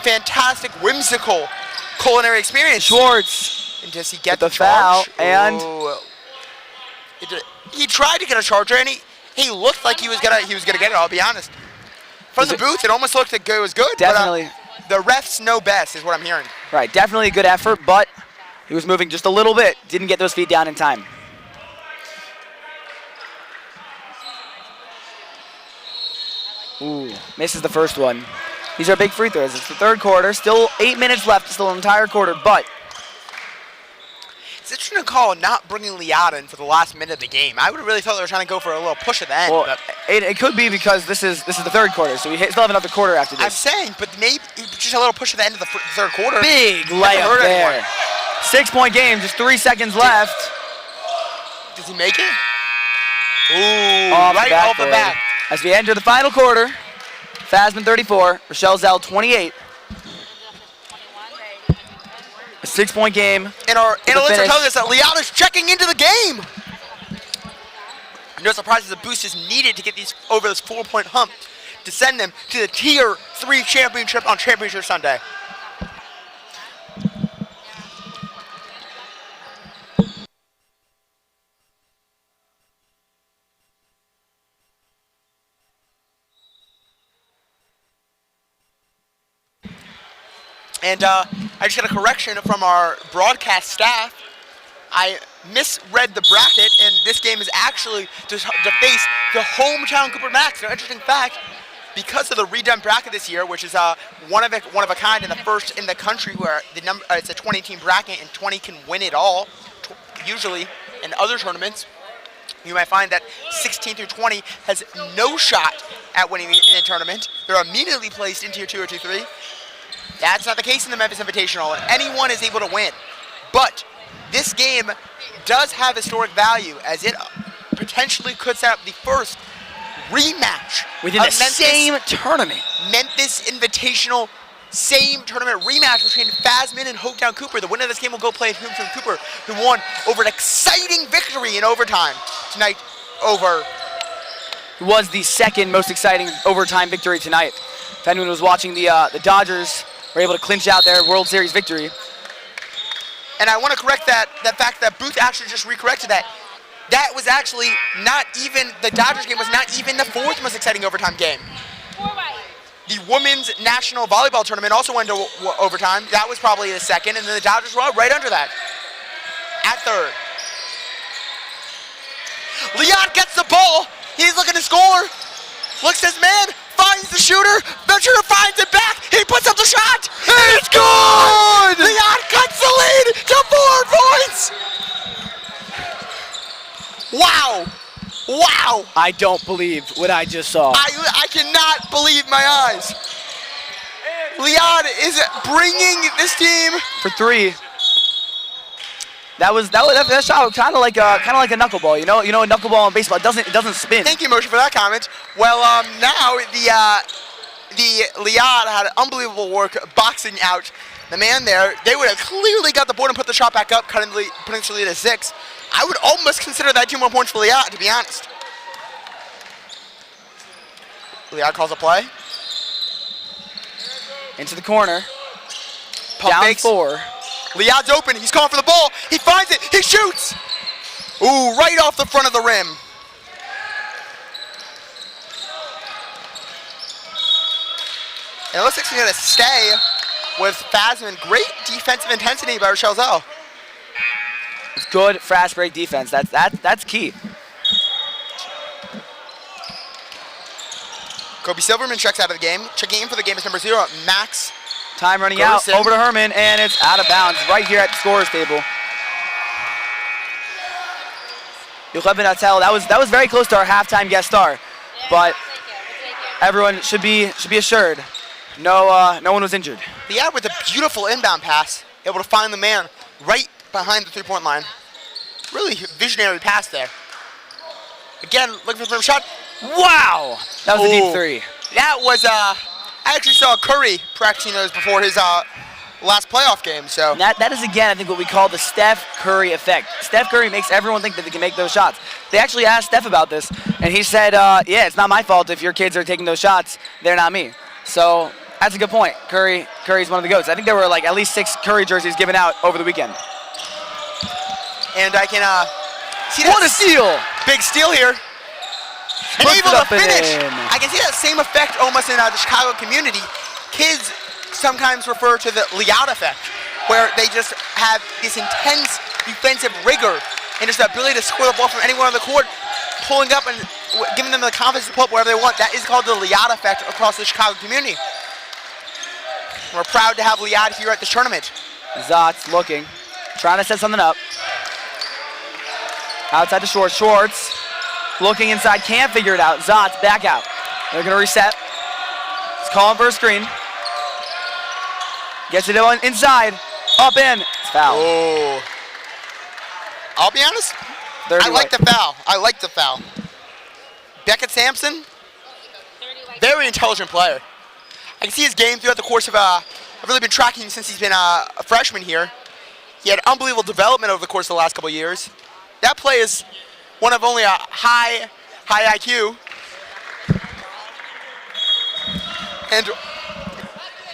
fantastic, whimsical culinary experience. Schwartz. And does he get the charge? foul? And he tried to get a charger, and he looked like he was gonna get it. I'll be honest. From the booth, it almost looked like it was good. Definitely. But, the refs know best, is what I'm hearing. Right, definitely a good effort, but he was moving just a little bit. Didn't get those feet down in time. Ooh, misses the first one. These are big free throws. It's the third quarter. Still 8 minutes left. Still an entire quarter, but it's interesting to call not bringing Liada in for the last minute of the game. I would have really thought they were trying to go for a little push at the end. Well, it could be because this is the third quarter, so we still have another quarter after this. I'm saying, but maybe just a little push at the end of the third quarter. Big layup there. 6-point game, just 3 seconds left. Does he make it? Ooh, right off the bat. As we enter the final quarter, Fasman 34, Rochelle Zell 28. A 6-point game. And our analysts are telling us that Liada's checking into the game. No surprise, the boost is needed to get these over this 4-point hump to send them to the Tier 3 championship on Championship Sunday. And I just got a correction from our broadcast staff. I misread the bracket, and this game is actually to face the hometown Cooper Max. Now, interesting fact, because of the redone bracket this year, which is one of a kind and the first in the country where it's a 20-team bracket and 20 can win it all. Usually, in other tournaments, you might find that 16 through 20 has no shot at winning in a tournament. They're immediately placed in Tier 2 or Tier 3. That's not the case in the Memphis Invitational. Anyone is able to win. But this game does have historic value, as it potentially could set up the first rematch within the same tournament. Memphis Invitational, same tournament rematch between Fasman and Hometown Cooper. The winner of this game will go play at Hometown Cooper, who won over an exciting victory in overtime tonight over. It was the second most exciting overtime victory tonight. If anyone was watching the Dodgers were able to clinch out their World Series victory. And I want to correct that fact that Booth actually just recorrected that. That was actually not even, the Dodgers game was not even the fourth most exciting overtime game. The Women's National Volleyball Tournament also went to overtime. That was probably the second, and then the Dodgers were right under that at third. Liat gets the ball. He's looking to score. Looks at his man. Finds the shooter. The shooter finds it back. He puts up the shot. It's good! Liat cuts the lead to 4 points. Wow. Wow. I don't believe what I just saw. I cannot believe my eyes. Liat is bringing this team for 3. That shot was kind of like a knuckleball. You know a knuckleball in baseball. It doesn't spin. Thank you, Moshe, for that comment. Well, now the Liat had unbelievable work boxing out the man there. They would have clearly got the board and put the shot back up, putting the lead at 6. I would almost consider that 2 more points for Liat, to be honest. Liad calls a play. Into the corner. Pump Down fakes. 4. Liad's open. He's calling for the ball. He finds it. He shoots. Ooh, right off the front of the rim. And it looks like he's going to stay with Fasman. Great defensive intensity by Rochelle Zell. It's good fast break defense. That's key. Kobe Silverman checks out of the game. Checking in for the game is number 0, Max. Time running Gerson. out over to Herman, and it's out of bounds right here at the scorer's table. Yocheved Atel, that was very close to our halftime guest star, but everyone should be assured, no one was injured. Liad with a beautiful inbound pass, able to find the man right behind the three-point line. Really visionary pass there. Again, looking for the shot. Wow, that was a deep 3. That was I actually saw Curry practicing those before his last playoff game. So that is again, I think, what we call the Steph Curry effect. Steph Curry makes everyone think that they can make those shots. They actually asked Steph about this, and he said, "Yeah, it's not my fault if your kids are taking those shots. They're not me." So that's a good point. Curry's one of the GOATs. I think there were like at least 6 Curry jerseys given out over the weekend. And I can see that. What a steal! Big steal here. And Puts able it to up and finish. in. I can see that same effect almost in the Chicago community. Kids sometimes refer to the Liad effect, where they just have this intense defensive rigor and just the ability to score the ball from anywhere on the court, pulling up and giving them the confidence to pull up wherever they want. That is called the Liad effect across the Chicago community. We're proud to have Liad here at this tournament. Zotz looking, trying to set something up. Outside to Schwartz. Schwartz looking inside, can't figure it out. Zotz back out. They're going to reset. He's calling for a screen. Gets it inside. Up in. It's foul. Oh. I'll be honest. I like the foul. Beckett Sampson, very intelligent player. I can see his game throughout the course of, I've really been tracking since he's been a freshman here. He had unbelievable development over the course of the last couple of years. That play is one of only a high IQ. And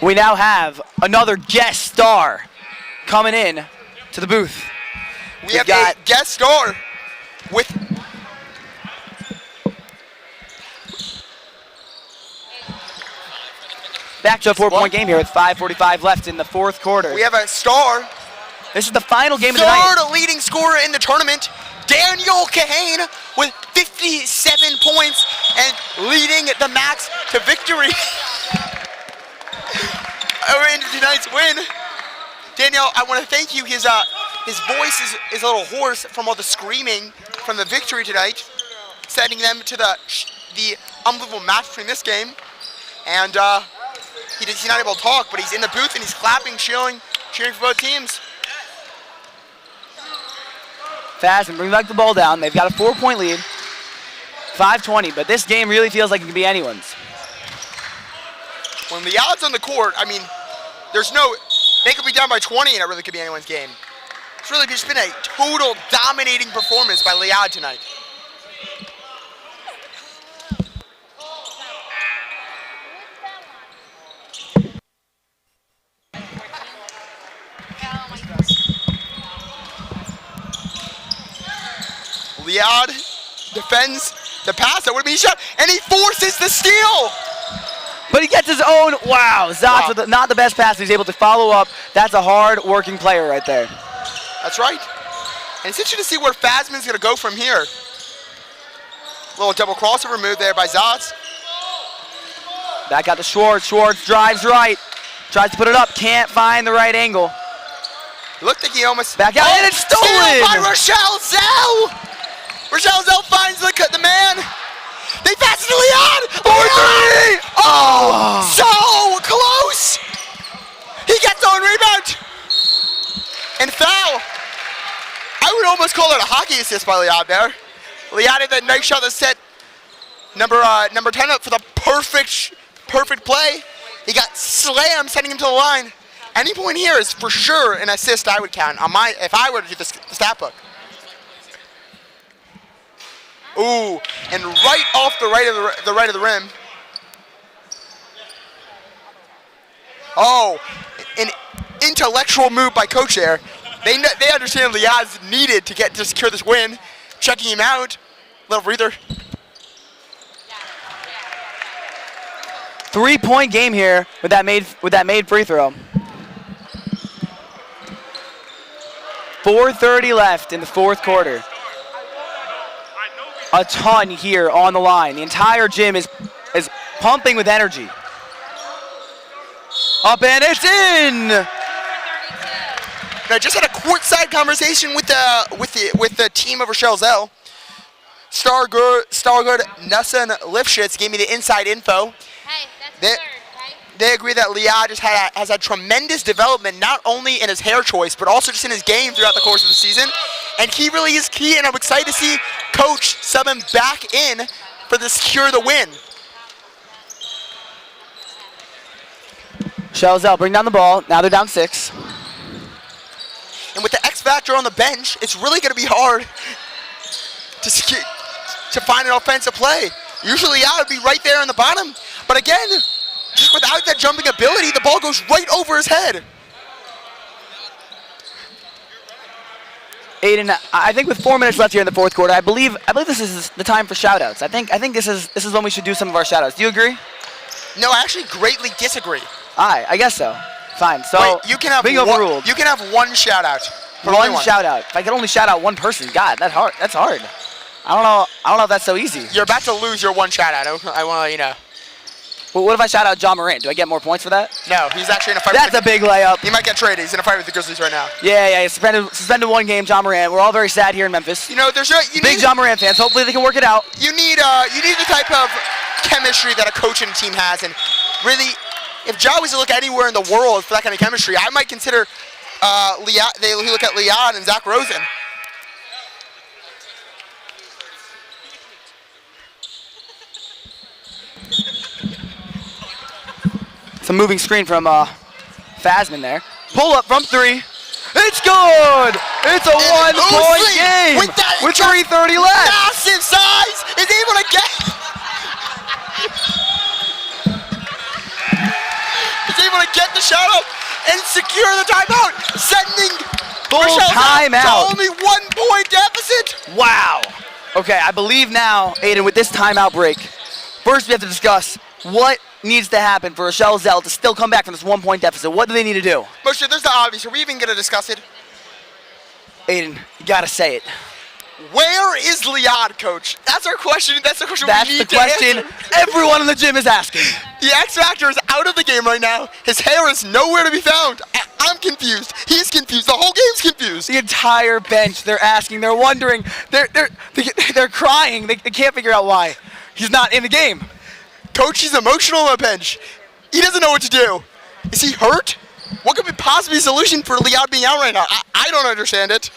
we now have another guest star coming in to the booth. We have a guest star with back to a 4-point game here with 5:45 left in the 4th quarter. We have a star. This is the final game of the night. Third leading scorer in the tournament, Daniel Kahane, with 57 points and leading the Max to victory. In tonight's win. Daniel, I want to thank you. His voice is a little hoarse from all the screaming from the victory tonight, sending them to the unbelievable match between this game. And he's not able to talk, but he's in the booth and he's clapping, cheering for both teams. Fasman brings back the ball down. They've got a 4-point lead, 5:20, but this game really feels like it could be anyone's. When the odds on the court, I mean, they could be down by 20 and it really could be anyone's game. It's really just been a total dominating performance by Liad tonight. Liad defends the pass. That would have been a shot, and he forces the steal. But he gets his own. Wow, Zotz with not the best pass. He's able to follow up. That's a hard-working player right there. That's right. And it's interesting to see where Fasman's going to go from here. Little double crossover move there by Zotz. Back out to Schwartz. Schwartz drives right. Tries to put it up. Can't find the right angle. Looked like he almost... Back out, and it's stolen! By Rochelle Zell! Rochelle Zell finds the man. They pass it to Liad! Three! Oh! So close! He gets on rebound! And foul! I would almost call it a hockey assist by Liad there. Liad had that nice shot that set number 10 up for the perfect play. He got slammed, sending him to the line. Any point here is for sure an assist I would count on if I were to do the stat book. Ooh, and right off the right of the rim. Oh, an intellectual move by coach there. They understand Liad's needed to secure this win. Checking him out. Little breather. 3-point game here with that made free throw. 4:30 left in the fourth quarter. A ton here on the line. The entire gym is pumping with energy. Up and it's in. I just had a courtside conversation with the team of Rochelle Zell. Stargard Nussin Lifshitz gave me the inside info. Hey, that's the third, okay? They agree that Liad just has had tremendous development, not only in his hair choice, but also just in his game throughout the course of the season. And he really is key, and I'm excited to see Coach sub him back in to secure the win. Shelzel bring down the ball. Now they're down 6. And with the X factor on the bench, it's really going to be hard to find an offensive play. Usually I would be right there in the bottom, but again, just without that jumping ability, the ball goes right over his head. Aiden, I think with 4 minutes left here in the fourth quarter, I believe this is the time for shoutouts. I think this is when we should do some of our shoutouts. Do you agree? No, I actually greatly disagree. I guess so. Fine. So wait, you can have being overruled. You can have one shout out. One shout out. If I could only shout out one person, God, that's hard. That's hard. I don't know if that's so easy. You're about to lose your one shout out. I want to let you know. Well, what if I shout out John Morant? Do I get more points for that? No, he's actually in a fight. That's a big layup. He might get traded. He's in a fight with the Grizzlies right now. Yeah. He's suspended 1 game. John Morant. We're all very sad here in Memphis. You know, big John Morant fans. Hopefully they can work it out. You need the type of chemistry that a coach and a team has, and really, if Ja was to look anywhere in the world for that kind of chemistry, I might consider Liad. They look at Liad and Zach Rosen. It's a moving screen from Fasman there. Pull up from 3. It's good! It's a 1-point game with 3:30 left. Massive size is able to get. Is able to get the shot up and secure the timeout, sending full Rochelle timeout to only 1-point deficit. Wow. Okay, I believe now, Aiden, with this timeout break, first we have to discuss what needs to happen for Rochelle Zell to still come back from this 1-point deficit. What do they need to do? Moshe, there's the obvious. Are we even going to discuss it? Aiden, you gotta say it. Where is Liad, coach? That's our question. That's the question we need to answer. That's the question everyone in the gym is asking. The X Factor is out of the game right now. His hair is nowhere to be found. I'm confused. He's confused. The whole game's confused. The entire bench, they're asking, they're wondering, they're crying. They can't figure out why. He's not in the game. Coach, he's emotional on the bench. He doesn't know what to do. Is he hurt? What could be possibly a solution for Liad being out right now? I don't understand it.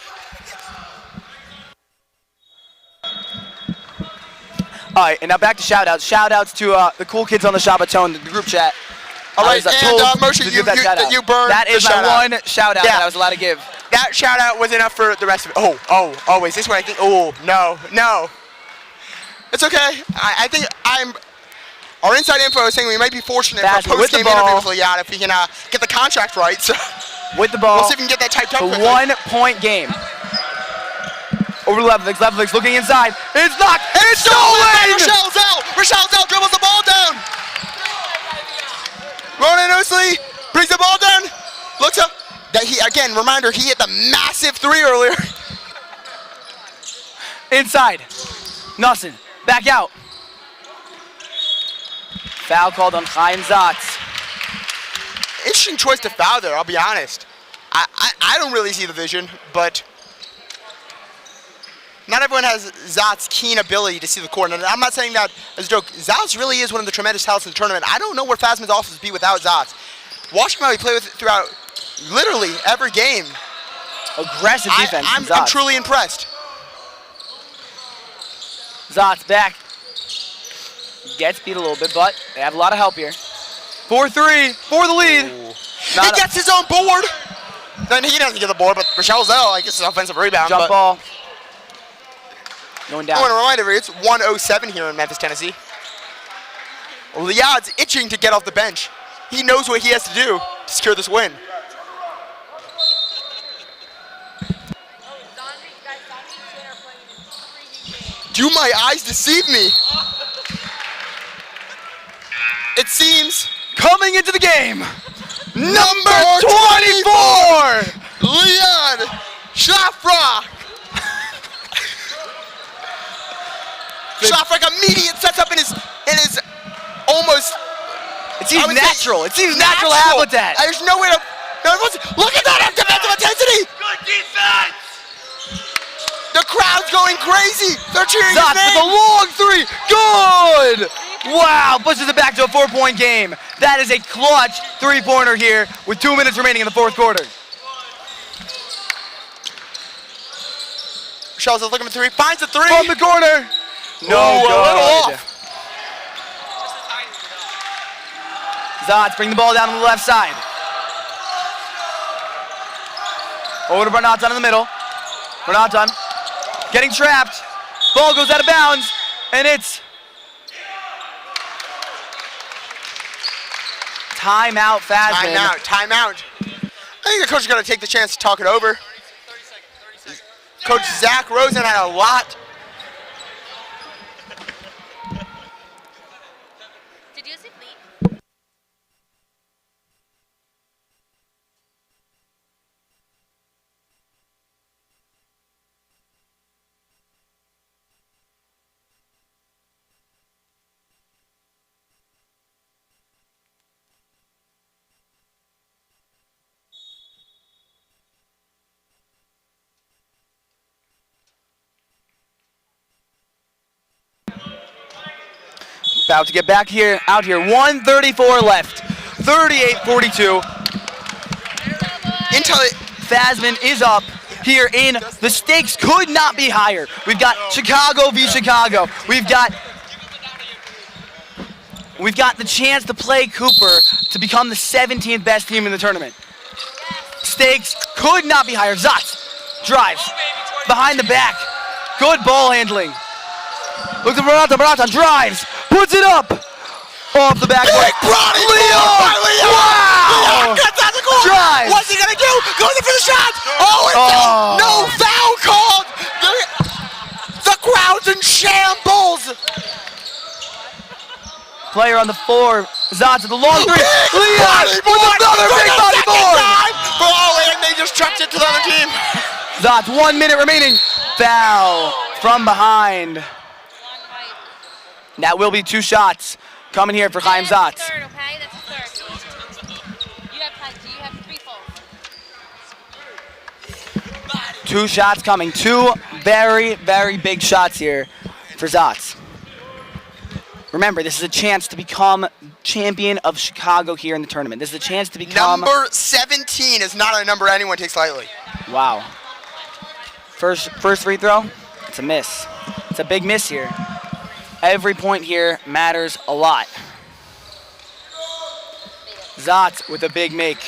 All right, and now back to shout-outs. Shout-outs to the cool kids on the Shabbaton, the group chat. All right, and Moshe, you burned that is my one shout-out that I was allowed to give. That shout-out was enough for the rest of it. Oh, is this what I think? Oh, no. It's okay. I think our inside info is saying we might be fortunate for a post-game interview with Liad if we can get the contract right. So with the ball. We'll see if we can get that typed up. A 1-point game. Over to left legs looking inside. It's knocked. It's stolen! Rochelle Zell dribbles the ball down. Ronan Osley brings the ball down. Looks up. Reminder, he hit the massive 3 earlier. Inside. Nussin. Back out. Foul called on Chaim Zatz. Interesting choice to foul there, I'll be honest. I don't really see the vision, but not everyone has Zatz's keen ability to see the court. And I'm not saying that as a joke. Zatz really is one of the tremendous talents in the tournament. I don't know where Fasman's offense would be without Zatz. Watch him how he played with it throughout literally every game. Aggressive defense. I'm truly impressed. Zatz back. Gets beat a little bit, but they have a lot of help here. 4-3 for the lead. He gets his own board. Then he doesn't get the board, but Rochelle Zell, I guess, is offensive rebound. Jump ball. Going down. I want to remind everybody, it's 1:07 here in Memphis, Tennessee. Liad's itching to get off the bench. he knows what he has to do to secure this win. Do my eyes deceive me? It seems Coming into the game, number 24! Leon Shafrock. Shafrock immediately sets up in his almost. It seems natural. It seems natural habitat. There's no way to. Look at that defensive intensity. Good defense! The crowd's going crazy. They're cheering Zotz his with a name. long three. Good! Wow, pushes it back to a 4-point game. That is a clutch three-pointer here with 2 minutes remaining in the fourth quarter. Shells is looking for three. Finds the three. From the corner. No Ooh, a little good. off. Zotz bring the ball down on the left side. Over to Bernatan in the middle. Bernatan getting trapped. Ball goes out of bounds, and it's timeout, Fasman. Timeout. I think the coach is going to take the chance to talk it over. Coach Zach Rosen had a lot. Did you see leave? About to get back here, out here. 1:34 left. 38-42. Fasman is up here in the stakes could not be higher. We've got Chicago v. Chicago. We've got the chance to play Cooper to become the 17th best team in the tournament. Stakes could not be higher. Zotz drives behind the back. Good ball handling. Look at Bernatan drives, puts it up off the backboard. Leon! Wow! Gets out the court. Drives. What's he gonna do? Goes in for the shot. Oh, no foul called. The crowd's in shambles. Player on the floor. Zotz with the long three. Leon Body with board another for big the body second board. time. And they just chucked it to the other team. Zotz, 1 minute remaining. Foul from behind. That will be 2 shots coming here for Chaim Zotz. Third, okay? That's a third. You have 3 falls. 2 shots coming. 2 very, very big shots here for Zotz. Remember, this is a chance to become champion of Chicago here in the tournament. This is a chance to become... Number 17 is not a number anyone takes lightly. Wow. First free throw, it's a miss. It's a big miss here. Every point here matters a lot. Zotz with a big make.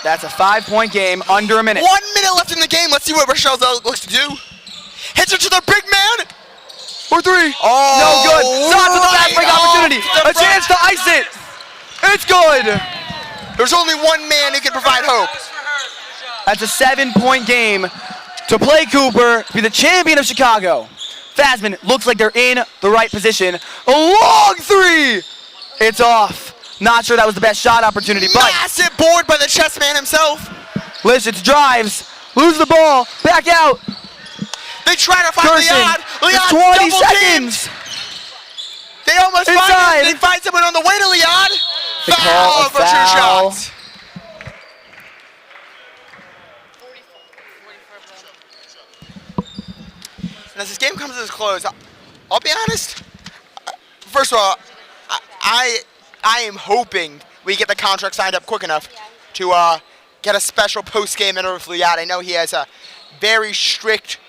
That's a 5-point game, under a minute. 1 minute left in the game. Let's see what Rochelle looks to do. Hits it to the big man. For 3. Oh, No good. Zotz with a fast break opportunity. A chance to ice it. It's good. There's only one man who can provide hope. That's a 7-point game to play Cooper, be the champion of Chicago. Fasman looks like they're in the right position. A long 3. It's off. Not sure that was the best shot opportunity, but Massive board by the chess man himself. Listitz drives, loses the ball, back out. They try to find Gerson, Leon. Leon, it's 20 double seconds. teamed. They almost find Inside. him. They find someone on the way to Leon. They call a for 2 foul. shots. And as this game comes to its close, I'll be honest. First of all, I am hoping we get the contract signed up quick enough to get a special post-game interview with Liad. I know he has very strict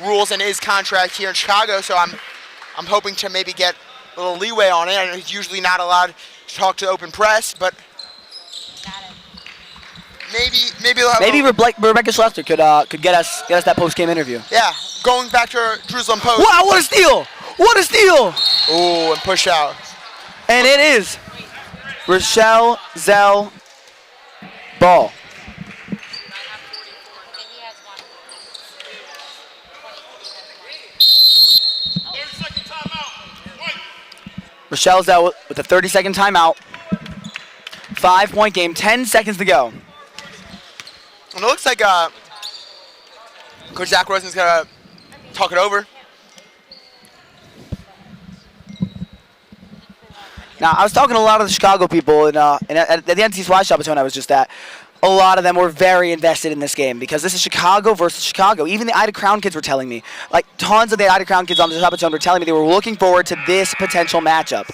rules in his contract here in Chicago, so I'm hoping to maybe get a little leeway on it. I know he's usually not allowed to talk to the open press, but maybe Rebecca Schlester could get us that post-game interview. Yeah, going back to Jerusalem Post. Wow, what a steal! What a steal! Ooh, and push out. And it is Rochelle Zell ball. Rochelle Zell with a 30-second timeout. 5-point game, 10 seconds to go. And it looks like Coach Zach Rosen's going to talk it over. Now, I was talking to a lot of the Chicago people, and at the NCSY Shabbaton I was just at, a lot of them were very invested in this game because this is Chicago versus Chicago. Even the Ida Crown kids were telling me, like tons of the Ida Crown kids on the Shabbaton were telling me they were looking forward to this potential matchup.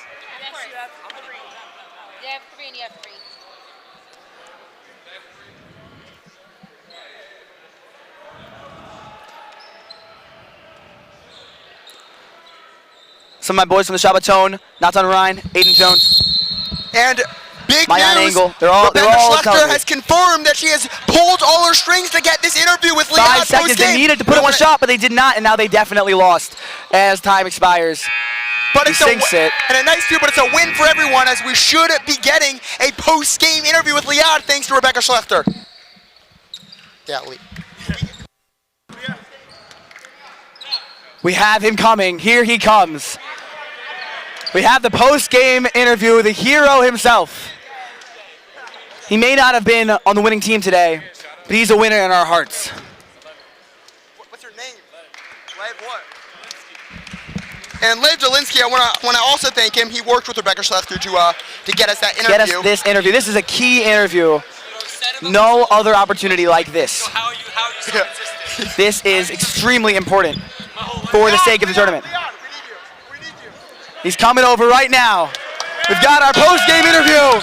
Some of my boys from the Shabbaton, Natan Ryan, Aiden Jones, and big Mayan news, Engel. They're all Schlechter has confirmed that she has pulled all her strings to get this interview with Leon 5 seconds. post-game. They needed to put in one shot, but they did not, and now they definitely lost as time expires. But it's sinks it. And a nice view, but it's a win for everyone as we should be getting a post-game interview with Liad thanks to Rebecca Schlechter. Yeah, Lee. We have him coming. Here he comes. We have the post-game interview, the hero himself. He may not have been on the winning team today, but he's a winner in our hearts. What's her name? Lev what? And Lev Jelinsky, I want to also thank him. He worked with Rebecca Schlechter to get us that interview. Get us this interview. This is a key interview. No other opportunity like this. So how are you so consistent? This is extremely important for the sake of the tournament. He's coming over right now. We've got our post-game interview.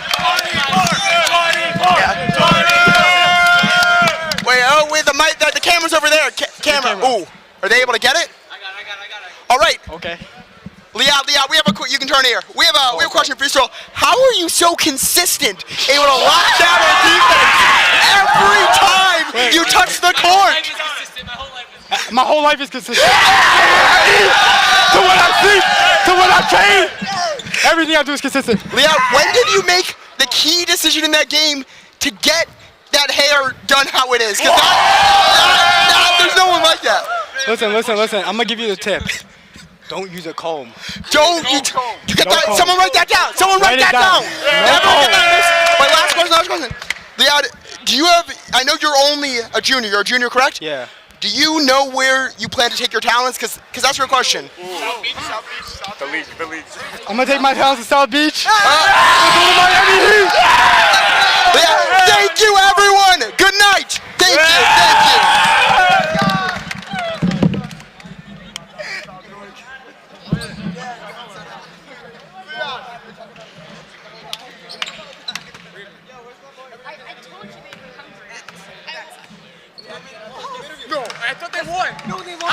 Wait, the mic, the camera's over there. Camera. Ooh, are they able to get it? I got it. All right. Okay. Liad, we have you can turn here. We have a question for you. So, how are you so consistent, able to lock down our defense every time you touch the court? My whole life is consistent. To what I think, to what I train, everything I do is consistent. Liad, when did you make the key decision in that game to get that hair done how it is? Because there's no one like that. Listen. I'm gonna give you the tip. Don't use a comb. You get that? comb. Someone write that down. Someone write that down. My last question. Liad, do you have? I know you're only a junior. You're a junior, correct? Yeah. Do you know where you plan to take your talents? Because that's your question. South Beach. The league. I'm gonna take my talents to South Beach. Thank you, everyone. Good night. Thank you.